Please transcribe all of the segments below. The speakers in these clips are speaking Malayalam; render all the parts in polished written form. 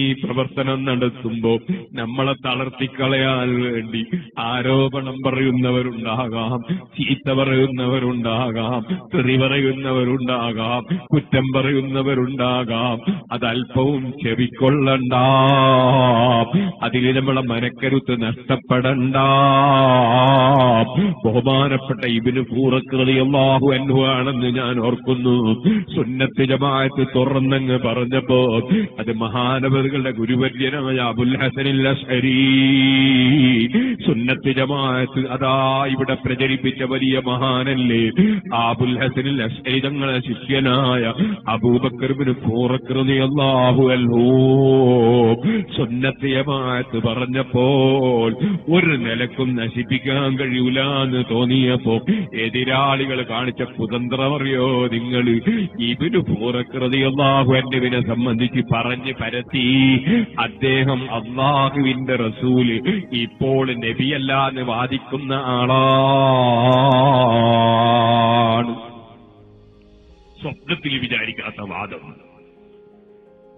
ഈ പ്രവർത്തനം നടത്തുമ്പോ നമ്മളെ തളർത്തിക്കളയാൻ വേണ്ടി ആരോപണം പറയുന്നവരുണ്ടാകാം, ചീത്ത പറയുന്നവരുണ്ടാകാം, തെറി പറയുന്നവരുണ്ടാകാം, കുറ്റം പറയുന്നവരുണ്ടാകാം. അതല്പവും ചെവിക്കൊള്ളണ്ട. അതിൽ നമ്മളെ മനക്കരുത്ത് നഷ്ടപ്പെടണ്ട. ബഹുമാനപ്പെട്ട ഇബ്നു ഫൂറഖ് റളിയല്ലാഹു അൻഹു ആണെന്ന് ഞാൻ ഓർക്കുന്നു. സുന്നത്ത് ജമാഅത്ത് തുറന്നങ്ങ് പറഞ്ഞപ്പോ അത് മഹാനവറുകളുടെ ഗുരുവര്യനായ അബുൽ ഹസനിൽ അശ്അരി സുന്നത്ത് ജമാഅത്ത് അതാ ഇവിടെ പ്രചരിപ്പിച്ച വലിയ മഹാനല്ലേ അബുൽ ഹസനിൽ അശ്അരി തങ്ങളുടെ ശിഷ്യനായ അബൂബക്കർ ഇബ്നു ഫൂറഖ് റളിയല്ലാഹു അൻഹു സുന്നത്ത് ജമാഅത്ത് പറഞ്ഞപ്പോൾ ഒരു നിലക്കും നശിപ്പിക്കാൻ കഴിയൂല എന്ന് തോന്നിയപ്പോ എതിരാളികൾ കാണിച്ച കുതന്ത്രമറിയോ നിങ്ങൾ? ഇബ്നു ഫൂറഖ് റളിയല്ലാഹു അൻഹുവിനെ സംബന്ധിച്ച് പറഞ്ഞ് പരത്തി. അദ്ദേഹം അല്ലാഹുവിന്റെ റസൂല് ഇപ്പോൾ നബിയല്ല എന്ന് വാദിക്കുന്ന ആളാണ്. സ്വപ്നത്തിൽ വിചാരിക്കാത്ത വാദം.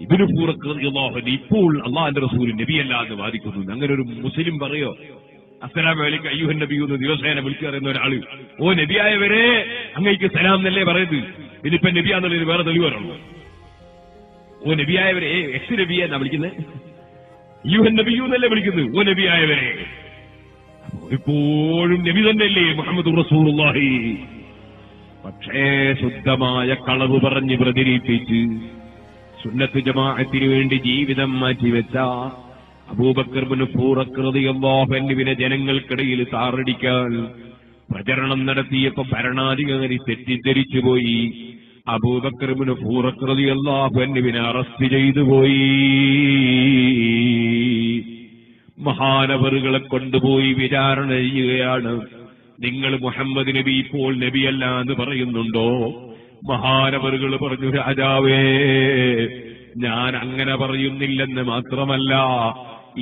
ഇബ്നു ഫൂറഖ് റളിയല്ലാഹു അൻഹു ഇപ്പോൾ അല്ലാഹുവിന്റെ റസൂല് നബിയല്ല എന്ന് വാദിക്കുന്നു. അങ്ങനെ ഒരു മുസ്ലിം പറയോ? അസ്സലാമു അലൈക്കും അയ്യുഹൻ നബിയു എന്ന് ദിവസേന വിളിച്ചു പറയുന്ന ഒരാള്, ഓ നബിയായവരെ അങ്ങേക്ക് സലാം എന്നല്ലേ പറയുന്നത്, ഇതിപ്പോ നബിയാന്നുള്ളതിന് വേറെ തെളിവ് പറയണോ? ഓ നബിയായവരെ എക്സ് നബിയെ എന്നാ വിളിക്കുന്നത്, അയ്യുഹൻ നബിയു എന്നല്ലേ വിളിക്കുന്നത്. ഓ നബിയായവരെ ഇപ്പോഴും നബി തന്നെയല്ലേ മുഹമ്മദ് റസൂലുള്ളാഹി. പക്ഷേ ശുദ്ധമായ കളവ് പറഞ്ഞ് പ്രചരിപ്പിച്ച് സുന്നത്ത് ജമാഅത്തിന് വേണ്ടി ജീവിതം മാറ്റിവെച്ച അബൂബക്കർ ഇബ്നു ഫൂറഖ് റളിയല്ലാഹു അൻഹുവിനെ ജനങ്ങൾക്കിടയിൽ താറടിക്കാൻ പ്രചരണം നടത്തിയപ്പോ ഭരണാധികാരി തെറ്റിദ്ധരിച്ചുപോയി. അബൂബക്കർ ഇബ്നു ഫൂറഖ് റളിയല്ലാഹു അൻഹുവിനെ അറസ്റ്റ് ചെയ്തുപോയി. മഹാനവറുകളെ കൊണ്ടുപോയി വിചാരണ ചെയ്യുകയാണ്. നിങ്ങൾ മുഹമ്മദ് നബി ഇപ്പോൾ നബിയല്ല എന്ന് പറയുന്നുണ്ടോ? മഹാനവറുകൾ പറഞ്ഞു, രാജാവേ ഞാൻ അങ്ങനെ പറയുന്നില്ലെന്ന് മാത്രമല്ല,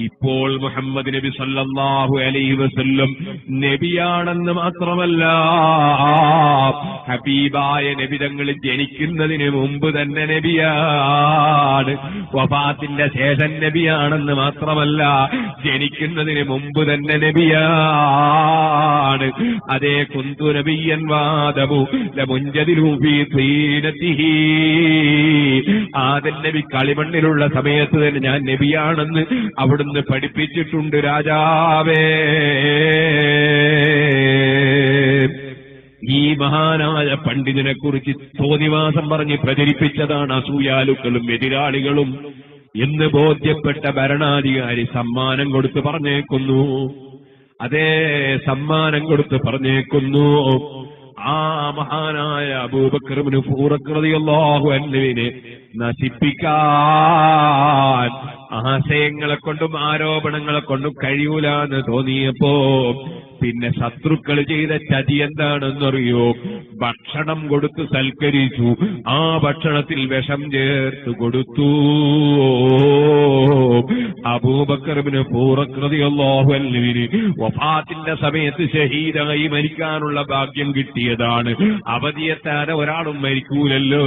ഇപ്പോൾ മുഹമ്മദ് നബി സല്ലല്ലാഹു അലൈഹി വസല്ലം നബിയാണെന്ന് മാത്രമല്ല, ഹബീബായ നബി തങ്ങൾ ജനിക്കുന്നതിന് മുമ്പ് തന്നെ നബിയാണ്. വഫാത്തിന്റെ ശേഷം നബിയാണെന്ന് മാത്രമല്ല, ജനിക്കുന്നതിന് മുമ്പ് തന്നെ നബിയാണ്. അതേ കുന്തു നബിയ്യൻ വാദമു ലമുൻജദിലു ഫീ തീനതിഹി. ആദം നബി കളിമണ്ണിലുള്ള സമയത്ത് തന്നെ ഞാൻ നബിയാണെന്ന് അവിടുന്ന് പഠിപ്പിച്ചിട്ടുണ്ട് രാജാവേ. ഈ മഹാനായ പണ്ഡിതനെ കുറിച്ച് തോന്നിവാസം പറഞ്ഞ് പ്രചരിപ്പിച്ചതാണ് അസൂയാലുക്കളും എതിരാളികളും എന്ന് ബോധ്യപ്പെട്ട ഭരണാധികാരി സമ്മാനം കൊടുത്ത് പറഞ്ഞേക്കുന്നു. അതേ സമ്മാനം കൊടുത്ത് പറഞ്ഞേക്കുന്നു. ആ മഹാനായ അബൂബക്കർ ഇബ്നു ഫൂറഖ് റളിയല്ലാഹു അൻഹുവിനെ നശിപ്പിക്കാൻ ആശയങ്ങളെ കൊണ്ടും ആരോപണങ്ങളെ കൊണ്ടും കഴിയൂല എന്ന് തോന്നിയപ്പോ പിന്നെ ശത്രുക്കൾ ചെയ്ത ചതി എന്താണെന്നറിയോ? ഭക്ഷണം കൊടുത്ത് സൽക്കരിച്ചു. ആ ഭക്ഷണത്തിൽ വിഷം ചേർത്ത് കൊടുത്തു. അബൂബക്കർ ഇബ്നു ഫൂറഖ് റളിയല്ലാഹു അൻഹുവിന് വഫാത്തിന്റെ സമയത്ത് ഷഹീദായി മരിക്കാനുള്ള ഭാഗ്യം കിട്ടിയതാണ്. അവധിയെത്താതെ ഒരാളും മരിക്കൂലല്ലോ.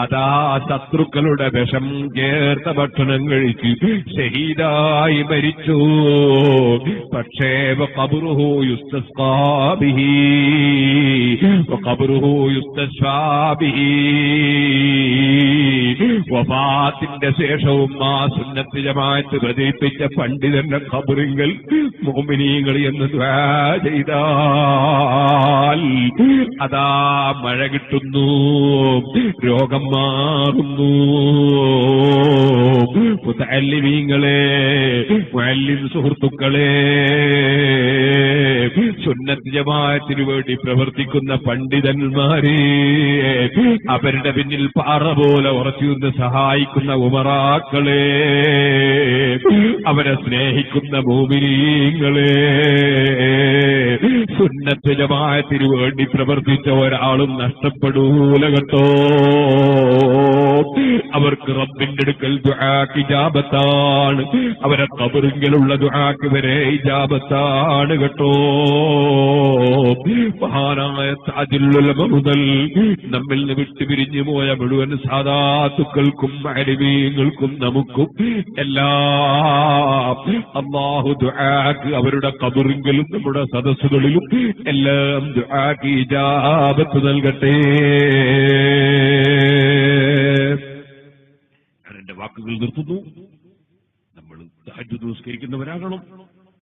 അതാ ശത്രുക്കളുടെ വിഷം ചേർത്ത ഭക്ഷണം കഴിച്ച് ഷഹീദായി മരിച്ചു. പക്ഷേ ഖബറുഹു യുസ്തസ്ഖാ ബിഹി വഖബറുഹു യുസ്തശ്ഫാ ബിഹി. വഫാത്തിന്റെ ശേഷവും ആ സുന്നത്ത് ജമാഅത്ത് പ്രചരിപ്പിച്ച പണ്ഡിതന്റെ ഖബറിങ്കൽ മുഅ്മിനീങ്ങൾ എന്ന് ദുആ ചെയ്താൽ അതാ മഴ കിട്ടുന്നു, രോഗം മാറുന്നു. മുതഅല്ലിമീങ്ങളെ, മുഅല്ലിം സുഹൃത്തുക്കളെ, സുന്നത്ത് ജമാഅത്തിന് വേണ്ടി പ്രവർത്തിക്കുന്ന പണ്ഡിതന്മാരെ, അവരുടെ പിന്നിൽ പാറ പോലെ ഉറച്ചുനിന്ന് സഹായിക്കുന്ന ഉമറാക്കളെ, അവരെ സ്നേഹിക്കുന്ന മുഅ്മിനീങ്ങളെ, സുന്നത്ത് സുന്നത്ത് ജമാഅത്തിന് വേണ്ടി പ്രവർത്തിച്ച ഒരാളും നഷ്ടപ്പെടൂല കേട്ടോ. അവർക്ക് റബ്ബിന്റെ അടുക്കൽ ദുആക്ക് ഇജാബത്താണ്. അവരെ ഖബറിലുള്ള ദുആക്ക് വരെ ഇജാബത്താണ് കേട്ടോ. മഹാനായ താജുൽ ഉലമ മുതൽ നമ്മിൽ നിന്ന് വിട്ടുപിരിഞ്ഞു പോയ മുഴുവൻ സാദാത്തുക്കൾക്കും അലിമീങ്ങൾക്കും നമുക്കും എല്ലാം അല്ലാഹു ദുആക്ക് അവരുടെ ഖബറിലും നമ്മുടെ സദസ്സുകളിലും എല്ലാം ദുആക്ക് ഇജാബത്ത് നൽകട്ടെ. ഞാൻ എന്റെ വാക്കുകൾ നിർത്തുന്നു. നമ്മൾ തഹജ്ജുദ് നിസ്കരിക്കുന്നവരാകണം.